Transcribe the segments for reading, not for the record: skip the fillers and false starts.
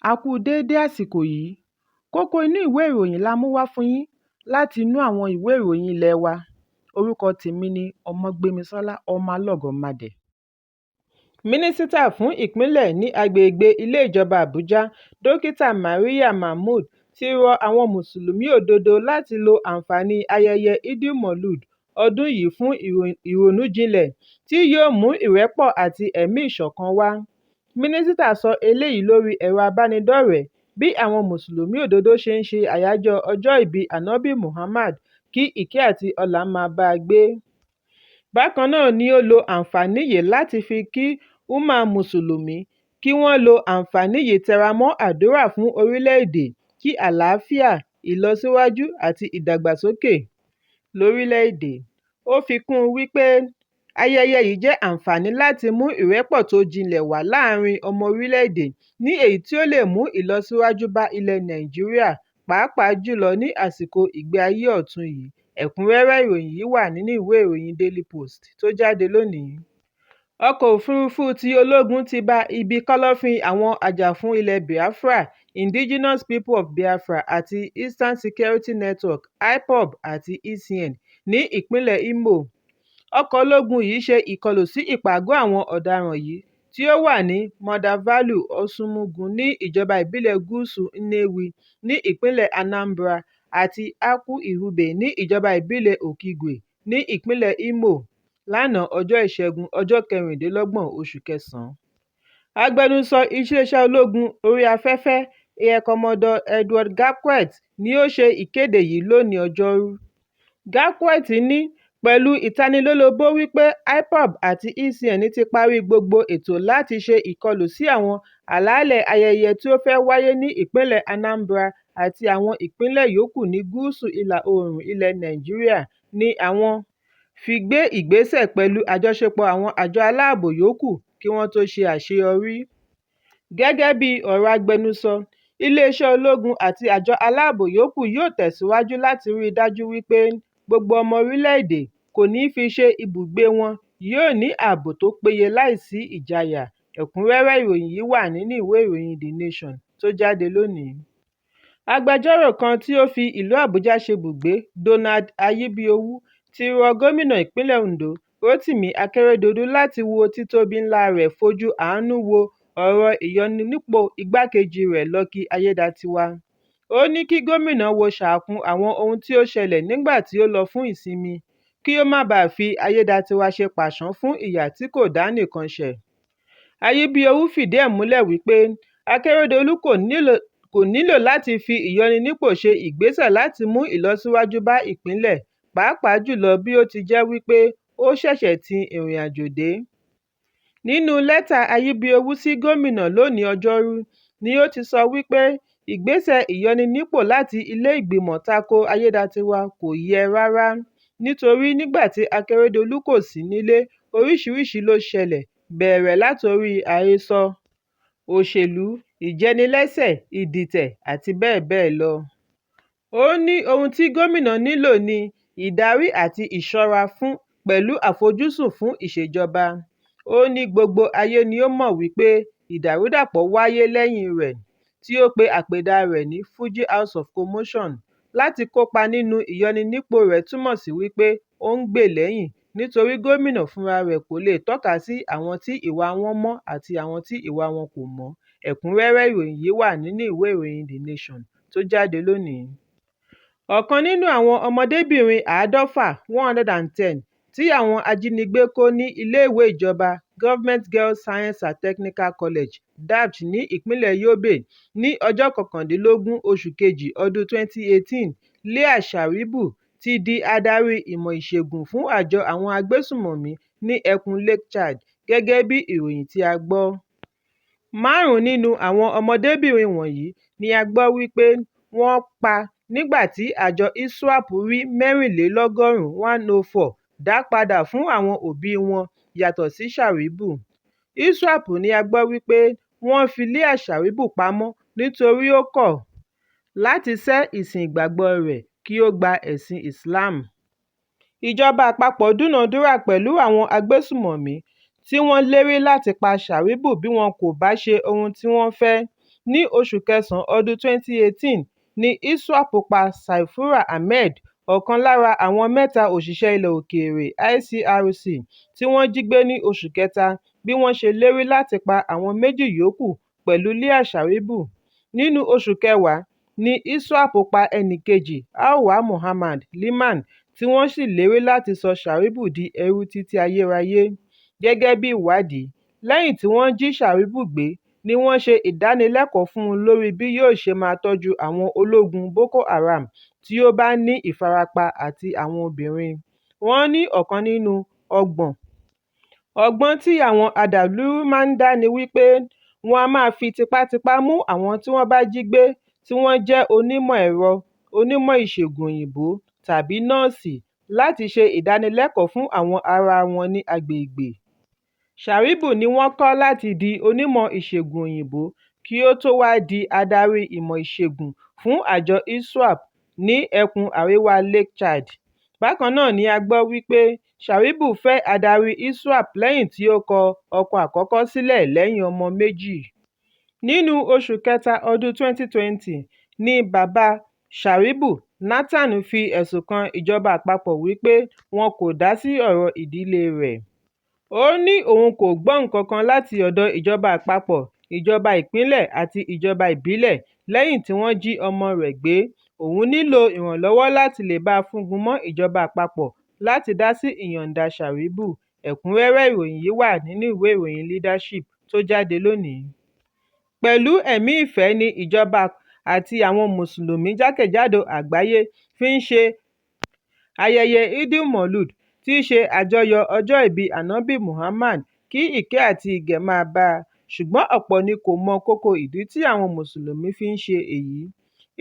A kú déédé àsìkò yìí. Kókó inú ìwé ìròyìn la mú wá fún yín láti inú àwọn ìwé ìròyìn ilé wa. Orúkọ tèmi ni Ọmọgbémisọ́lá Ọmọalọ́gọ̀madẹ. Mínísítà fún ìpínlẹ̀ ní agbègbè ilé ìjọba Àbújá, Dókítà Maria Mahmood ti rọ àwọn Mùsùlùmí òdodo láti lo àǹfààní ayẹyẹ Eid-ul-Maulud ọdún yìí fún ìrònújinlẹ̀ tí yóò mú ìrẹ́pọ̀ àti ẹ̀mí ìṣọ̀kan wá. Mínísítà sọ eléyìí lórí ẹ̀rọ abánidọ́rẹ̀ẹ́ bí àwọn Mùsùlùmí òdodo ṣe ń ṣe àyájọ́ ọjọ́ ìbí Ànábì Muhammad, kí ìkẹ́ àti ọlá máa bá a gbé. Bákan náà ni ó lo àǹfààní yìí láti fi kí umma Mùsùlùmí kí wọ́n lo àǹfààní yìí tẹramọ́ àdúrà fún orílẹ̀-èdè, kí àlàáfíà, ìlọsíwájú àti ìdàgbàsókè lórílẹ̀-èdè. Ó fi kún un wípé ayẹyẹ yìí jẹ́ àǹfààní láti mú ìrẹ́pọ̀ tó jinlẹ̀ wá láàrin ọmọ orílẹ̀-èdè, ní èyí tí ó lè mú ìlọsíwájú bá ilẹ̀ Nàìjíríà, pàápàá jùlọ ní àsìkò ìgbé ayé ọ̀tun yìí. Ẹ̀kúnrẹ́rẹ́ ìròyìn yìí wà nínú ìwé ìròyìn Daily Post tó jáde lónìí. Ọkọ̀ òfurufú ti ológun ti ba ibi kọ́lọ́fín àwọn àjàfún ilẹ̀ Biafra, Indigenous People of Biafra àti Eastern Security Network (IPOB) àti ECN ní ìpínlẹ̀ Imo. Ọkọ̀ ológun yìí ṣe ìkọlù sí ìpàgọ́ àwọn ọ̀daràn yìí tí ó wà ní Mọdàválù, Ọ̀ṣùmùgù ní ìjọba ìbílẹ̀ Gúúsù Nnewi ní ìpínlẹ̀ Anambra àti Akwu-Ihube ní ìjọba ìbílẹ̀ Okigwe ní ìpínlẹ̀ Imo lánàá ọjọ́ Ìṣẹ́gun ọjọ́ 26 oṣù kẹsàn-án. Agbẹnusọ iléeṣẹ́ ológun orí afẹ́fẹ́ Air Commodore Edward Gapquet ni ó ṣe ìkéde yìí lónìí Ọjọ́rú. Gapquet ní pẹ̀lú ìtanilólobó wípé IPOB àti ECN ti parí gbogbo ètò láti ṣe ìkọlù sí àwọn àlàálẹ̀ ayẹyẹ tí ó fẹ́ wáyé ní ìpínlẹ̀ Anambra àti àwọn ìpínlẹ̀ yòókù ní gúúsù ìlà oòrùn ilẹ̀ Nàìjíríà, ni àwọn fi gbé ìgbésẹ̀ pẹ̀lú àjọṣepọ̀ àwọn àjọ aláàbò yòókù kí wọ́n tó ṣe àṣeyọrí. Gẹ́gẹ́ bí ọ̀rọ̀ agbẹnusọ, iléeṣẹ́ ológun àti àjọ aláàbò yòókù yóò tẹ̀síwájú láti rí i dájú wípé gbogbo ọmọ orílẹ̀-èdè kò ní fi ṣe ibùgbé wọn yóò ní ààbò tó péye láìsí ìjayà. Ẹ̀kúnrẹ́rẹ́ ìròyìn yìí wà nínú ìwé ìròyìn The Nation tó jáde lónìí. Agbẹjọ́rò kan tí ó fi ìlú Àbújá ṣebùgbé, Donald Ayébíowú, ti rọ gómìnà ìpínlẹ̀ Ondo, Rotimi Akeredolu, láti wo títóbi ńlá rẹ̀ fojú àánú wo ọ̀rọ̀ ìyọninípò igbákejì rẹ̀ Lucky Ayédatiwa. Ó ní kí gómìnà wo ṣàkún àwọn ohun tí ó ṣẹlẹ̀ nígbà tí ó lọ fún ìsinmi, kí ó má bàa fi Ayédatiwa ṣe pàṣán fún ìyà tí kò dá nìkan ṣẹ̀. Ayébíowú fìdí ẹ̀ múlẹ̀ wípé Akeredolu kò nílò láti fi ìyọninípò ṣe ìgbésẹ̀ láti mú ìlọsíwájú bá ìpínlẹ̀, pàápàá jùlọ bí ó ti jẹ́ wípé ó ṣẹ̀ṣẹ̀ ti ìrìn àjò dé. Nínú lẹ́tà Ayébíowú sí gómìnà lónìí Ọjọ́rú ni ó ti sọ wípé ìgbésẹ̀ ìyọninípò láti ilé ìgbìmọ̀ tako Ayédatiwa kò yẹ rárá, nítorí nígbà tí Akeredolu kò sí nílé, oríṣiríṣi ló ṣẹlẹ̀, bẹ̀rẹ̀ látorí àhesọ òṣèlú, ìjẹnilẹ́sẹ̀, ìdìtẹ̀ àti bẹ́ẹ̀ bẹ́ẹ̀ lọ. Ó ní ohun tí gómìnà nílò ní ìdarí àti ìṣọ́ra fún pẹ̀lú àfojúsùn fún ìṣèjọba. Ó ní gbogbo ayé ni ó mọ̀ wípé ìdàrúdàpọ̀ wáyé lẹ́yìn rẹ̀, tí ó pe àpèdà rẹ̀ ní Fuji House of Commotion. Láti kópa nínú ìyọninípò rẹ̀ túmọ̀ sí wípé ó ń gbè lẹ́yìn, nítorí gómìnà fúnra rẹ̀ kò lè tọ́ka sí àwọn tí ìwà wọn mọ́ àti àwọn tí ìwà wọn kò mọ́. Ẹ̀kúnrẹ́rẹ́ ìròyìn yìí wà nínú ìwé ìròyìn The Nation tó jáde lónìí. Ọ̀kan nínú àwọn ọmọdébìnrin 110 tí àwọn ajínigbé kó ní iléèwé ìjọba Government Girls Science and Technical College (DAPT) ní ìpínlẹ̀ Yobe ní ọjọ́ 19 oṣù kejì ọdún 2018, Leah Sharibu ti di adarí ìmọ̀ ìṣègùn fún àjọ àwọn agbésùmọ̀mí ní ẹkùn Lake Chad, gẹ́gẹ́ bí ìròyìn tí a gbọ́. 5 nínú àwọn ọmọdébìnrin wọ̀nyí ni a gbọ́ wípé wọ́n pa nígbà tí àjọ ISWAP rí 104 dá padà fún àwọn òbí wọn yàtọ̀ sí Sharibu. ISWAP ni a gbọ́ wípé wọ́n fi Leah Sharibu pamọ́ nítorí ó kọ̀ láti sẹ́ ìsìn ìgbàgbọ́ rẹ̀ kí ó gba ẹ̀sìn Islam. Ìjọba àpapọ̀ dúnàádúrà pẹ̀lú àwọn agbésùmọ̀mí tí wọ́n lérí láti pa Sharibu bí wọn kò bá ṣe ohun tí wọ́n fẹ́, ní oṣù kẹsàn-án ọdún 2018 ní iswap pa Saifura Ahmed, ọ̀kan lára àwọn 3 òṣìṣẹ́ ilẹ̀ òkèèrè ICRC tí wọ́n jí gbé ní oṣù kẹta bí wọ́n ṣe lérí láti pa àwọn 2 yòókù pẹ̀lú Leah Sharibu. Nínú oṣù kẹwàá ní iswap pa ẹnìkejì Alwa Muhammad Liman tí wọ́n sì lérí láti sọ Sharibu di ẹrú títí ayérayé. Gẹ́gẹ́ bí ìwádìí, lẹ́yìn tí wọ́n jí Sharibu gbé ni wọ́n ṣe ìdánilẹ́kọ̀ọ́ fún un lórí bí yóò ṣe máa tọ́jú àwọn ológun Boko Haram tí ó bá ní ìfarapa àti àwọn obìnrin. Wọ́n ní ọ̀kan nínú ọgbọ́n tí àwọn adàlúrú máa ń dá ni wípé wọ́n á máa fi tipátipá mú àwọn tí wọ́n bá jí gbé tí wọ́n jẹ́ onímọ̀ ẹ̀rọ, onímọ̀ ìṣègùn òyìnbó tàbí nọ́ọ̀sì láti ṣe ìdánilẹ́kọ̀ọ́ fún àwọn ará wọn ní agbègbè. Sharibu ni wọ́n kọ́ láti di onímọ̀ ìṣègùn òyìnbó kí ó tó wá di adarí ìmọ̀ ìṣègùn fún àjọ ISWAP ní ẹkùn àríwá Lake Chad. Bákan náà ni a gbọ́ wípé Sharibu fẹ́ adarí ISWAP lẹ́yìn tí ó kọ ọkọ àkọ́kọ́ sílẹ̀ lẹ́yìn ọmọ 2. Nínú oṣù kẹta ọdún 2020 ni bàbá Sharibu, Nathan, fi ẹ̀sùn kan ìjọba àpapọ̀ wípé wọn kò dá sí ọ̀rọ̀ ìdílé rẹ̀. Ó ní òun kò gbọ́ nǹkan kan láti ọ̀dọ̀ ìjọba àpapọ̀, ìjọba ìpínlẹ̀ àti ìjọba ìbílẹ̀ lẹ́yìn tí wọ́n jí ọmọ rẹ̀ gbé. Òun nílò ìrànlọ́wọ́ láti lè bá a fúngun mọ́ ìjọba àpapọ̀ láti dá sí ìyọ̀ǹda Sharibu. Ẹ̀kúnrẹ́rẹ́ ìròyìn yìí wà nínú ìwé ìròyìn Leadership tó jáde lónìí. Pẹ̀lú ẹ̀mí ìfẹ́ ni ìjọba àti àwọn mùsùlùmí jákèjádò àgbáyé fi ń ṣe ayẹyẹ Eid-ul-Maulud, tí í ṣe àjọyọ̀ ọjọ́ ìbí Ànábì Muhammad, kí ìkẹ́ àti ìgẹ̀ máa bá a. Ṣùgbọ́n ọ̀pọ̀ ni kò mọ kókó ìdí tí àwọn mùsùlùmí fi ń ṣe èyí.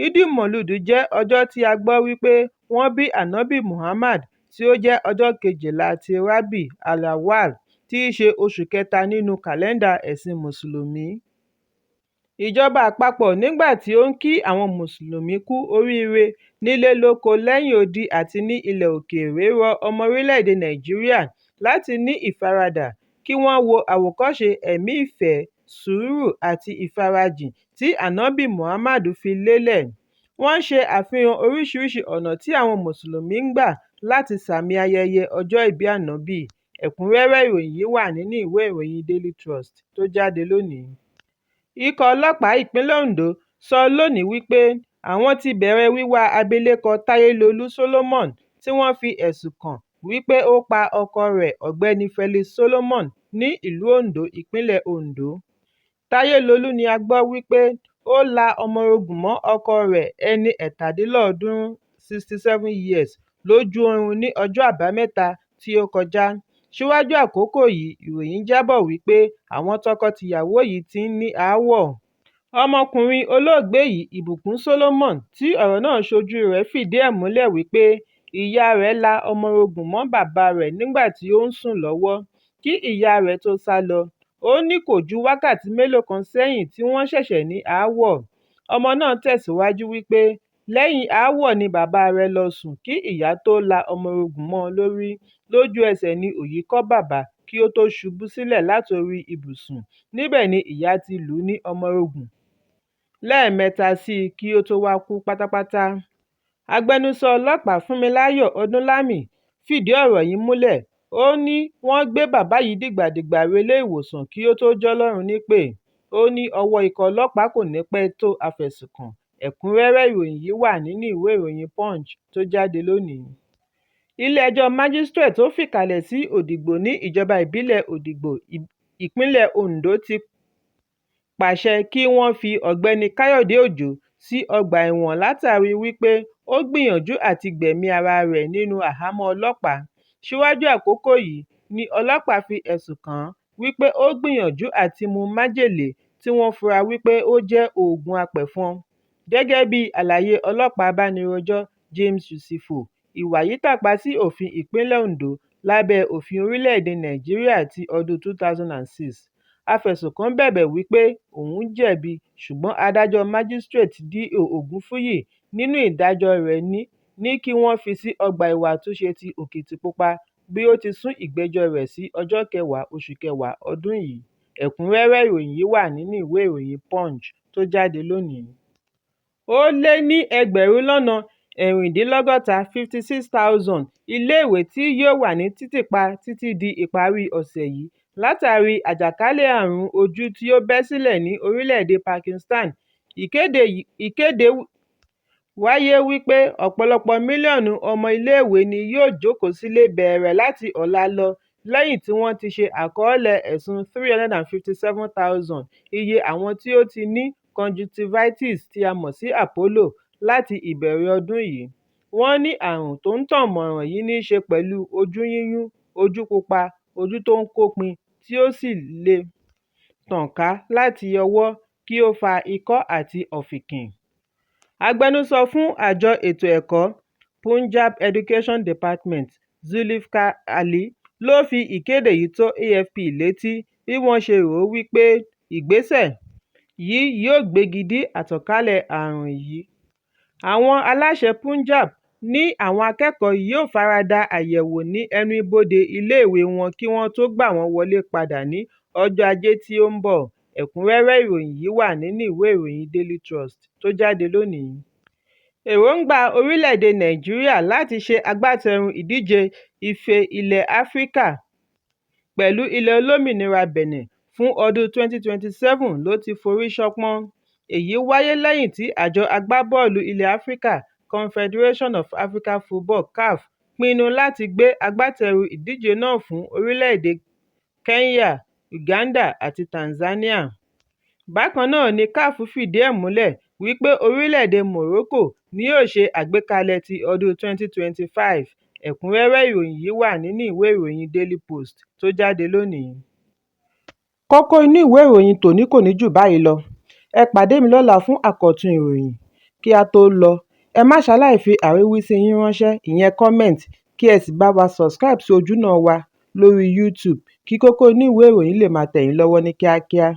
Eid-ul-Maulud jẹ́ ọjọ́ tí a gbọ́ wípé wọ́n bí Ànábì Muhammad, tí ó jẹ́ ọjọ́ 12 ti Rabi al-Awwal, tí í ṣe oṣù kẹta nínú kàlẹ́ndà ẹ̀sìn mùsùlùmí. Ìjọba àpapọ̀ nígbà tí ó ń kí àwọn mùsùlùmí kú oríire nílé lóko lẹ́yìn odi àti ní ilẹ̀ òkèèrè rọ ọmọ orílẹ̀-èdè Nàìjíríà láti ní ìfaradà kí wọ́n wo àwòkọ́ṣe ẹ̀mí ìfẹ́, sùúrù àti ìfarajìn tí Ànábì Muhammad fi lélẹ̀. Wọ́n ṣe àfihàn oríṣiríṣi ọ̀nà tí àwọn mùsùlùmí ń gbà láti sàmì ayẹyẹ ọjọ́ ìbí Ànábì. Ẹ̀kúnrẹ́rẹ́ ìròyìn yìí wà nínú ìwé ìròyìn Daily Trust tó jáde lónìí. Ikọ̀ ọlọ́pàá ìpínlẹ̀ Ondo sọ lónìí wípé àwọn ti bẹ̀rẹ̀ wíwá abilékọ Táyélolú Solomon tí wọ́n fi ẹ̀sùn kàn wípé ó pa ọkọ rẹ̀ Ọ̀gbẹ́ni Felix Solomon ní ìlú Ondo, ìpínlẹ̀ Ondo. Táyélolú ni a gbọ́ wípé ó la ọmọrogùn mọ́ ọkọ rẹ̀ ẹni 67 years lójú oorun ní ọjọ́ Àbámẹ́ta tí ó kọjá. Síwájú àkókò yìí, ìròyìn jábọ̀ wípé àwọn tọkọ-tìyàwó yìí ti ń ní aáwọ̀. Ọmọkùnrin olóògbé yìí, Ìbùkún Solomon, tí ọ̀rọ̀ náà ṣojú rẹ̀, fìdí ẹ̀ múlẹ̀ wípé ìyá rẹ̀ la ọmọrogùn mọ́ bàbá rẹ̀ nígbà tí ó ń sùn lọ́wọ́ kí ìyá rẹ̀ tó sá lọ. Ó ní kò ju wákàtí mélòó kan sẹ́yìn tí wọ́n ṣẹ̀ṣẹ̀ ní aáwọ̀. Ọmọ náà tẹ̀síwájú wípé lẹ́yìn aáwọ̀ ni bàbá rẹ̀ lọ sùn kí ìyá tó la ọmọrogùn mọ́ lórí. Lójú ẹsẹ̀ ni òyì kọ́ bàbá kí ó tó ṣubú sílẹ̀ látorí ibùsùn. Níbẹ̀ ni ìyá ti lù ú ní ọmọrogùn lẹ́ẹ̀mẹ́ta sí i kí ó tó wá kú pátápátá. Agbẹnusọ ọlọ́pàá Fúnmiláyọ̀ Ọdúnlámì fìdí ọ̀rọ̀ yìí múlẹ̀. Ó ní wọ́n gbé bàbá yìí dìgbàdìgbà relé ìwòsàn kí ó tó jọ́lọ́run nípè. Ó ní ọwọ́ ikọ̀ ọlọ́pàá kò ní pẹ́ tó afẹ̀sùnkàn. Ẹ̀kúnrẹ́rẹ́ ìròyìn yìí wà nínú ìwé ìròyìn Punch tó jáde lónìí. Ilé-ẹjọ́ májísírèètì tó fìkàlẹ̀ sí Òdìgbò ní ìjọba ìbílẹ̀ Òdìgbò, ìpínlẹ̀ Ondo ti pàṣẹ kí wọ́n fi Ọ̀gbẹ́ni Káyọ̀dé Òjó sí ọgbà ẹ̀wọ̀n látàrí wípé ó gbìyànjú àti gbẹ̀mí ara rẹ̀ nínú àhámọ́ ọlọ́pàá. Síwájú àkókò yìí ni ọlọ́pàá fi ẹ̀sùn kàn án wípé ó gbìyànjú àti mu májèlé tí wọ́n fura wípé ó jẹ́ oògùn apẹ̀fọn. Gẹ́gẹ́ bí àlàyé ọlọ́pàá abánirojọ́ James Yusifo, ìwà yìí tàpá sí òfin ìpínlẹ̀ Ondo lábẹ́ òfin orílẹ̀-èdè Nàìjíríà ti ọdún 2006. Afẹ̀sùnkàn bẹ̀bẹ̀ wípé òun jẹ̀bi, ṣùgbọ́n adájọ́ májísírèètì D.O. Ògúnfúyì nínú ìdájọ́ rẹ̀ ní kí wọ́n fi sí ọgbà ìwà àtúnṣe ti Òkìtìpupa bí ó ti sún ìgbẹ́jọ́ rẹ̀ sí ọjọ́ 10 oṣù kẹwàá ọdún yìí. Ẹ̀kúnrẹ́rẹ́ ìròyìn yìí wà nínú ìwé ìròyìn Punch tó jáde lónìí. Ó lé ní ẹgbẹ̀rún lọ́nà ẹ̀rìndínlọ́gọ́ta 56,000 iléèwé tí yóò wà ní títìpa títí di ìparí ọ̀sẹ̀ yìí látàrí àjàkálẹ̀ àrùn ojú tí ó bẹ́ sílẹ̀ ní orílẹ̀-èdè Pakistan. Ìkéde wáyé wípé ọ̀pọ̀lọpọ̀ mílíọ̀nù ọmọ iléèwé ni yóò jókòó sílé bẹ̀rẹ̀ láti ọ̀la lọ lẹ́yìn tí wọ́n ti ṣe àkọọ́lẹ̀ ẹ̀sùn 357,000 iye àwọn tí ó ti ní conjunctivitis tí a mọ̀ sí Apollo láti ìbẹ̀rẹ̀ ọdún yìí. Wọ́n ní àrùn tó ń tàn mọ́ràn yìí ní í ṣe pẹ̀lú ojú yíyún, ojú pupa, ojú tó ń kópin tí ó sì lè tàn ká láti ọwọ́ kí ó fa ikọ́ àti ọ̀fìnkìn. Agbẹnusọ fún àjọ ètò ẹ̀kọ́ Punjab Education Department Zulfikar Ali ló fi ìkéde yìí tó AFP létí bí wọ́n ṣe rò ó wípé ìgbésẹ̀ yìí yóò gbégi dí àtànkálẹ̀ àrùn yìí. Àwọn aláṣẹ Punjab ní àwọn akẹ́kọ̀ọ́ yóò farada àyẹ̀wò ní ẹnu ibodè iléèwé wọn kí wọ́n tó gbà wọ́n wọlé padà ní ọjọ́ Ajé tí ó ń bọ̀. Ẹ̀kúnrẹ́rẹ́ ìròyìn yìí wà nínú ìwé ìròyìn Daily Trust tó jáde lónìí. Èròǹgbà orílẹ̀-èdè Nàìjíríà láti ṣe agbátẹrù ìdíje Ife ilẹ̀ Áfíríkà pẹ̀lú ilẹ̀ olómìnira Benin fún ọdún 2027 ló ti forí ṣánpọ́n. Èyí wáyé lẹ́yìn tí àjọ agbábọ́ọ̀lù ilẹ̀ Áfíríkà Confederation of African Football (CAF) pinnu láti gbé agbátẹrù ìdíje náà fún orílẹ̀-èdè Kenya, Uganda àti Tanzania. Bákan náà ni CAF fìdí ẹ̀ múlẹ̀ wípé orílẹ̀-èdè Morocco ni yóò ṣe àgbékalẹ̀ ti ọdún 2025. Ẹ̀kúnrẹ́rẹ́ ìròyìn yìí wà nínú ìwé ìròyìn Daily Post tó jáde lónìí. Kókó inú ìwé ìròyìn tòní kò ní jù báyìí lọ. Ẹ pàdé mi lọ́la fún àkọ́tún ìròyìn. Kí a tó lọ, ẹ má ṣaláì fi àríwísí yín ránṣẹ́, ìyẹn comment, kí ẹ sì bá wa subscribe sí ojúnà wa lórí YouTube kí Kókó Inú Ìwé Ìròyìn lè máa tẹ̀ yín lọ́wọ́ ní kíákíá.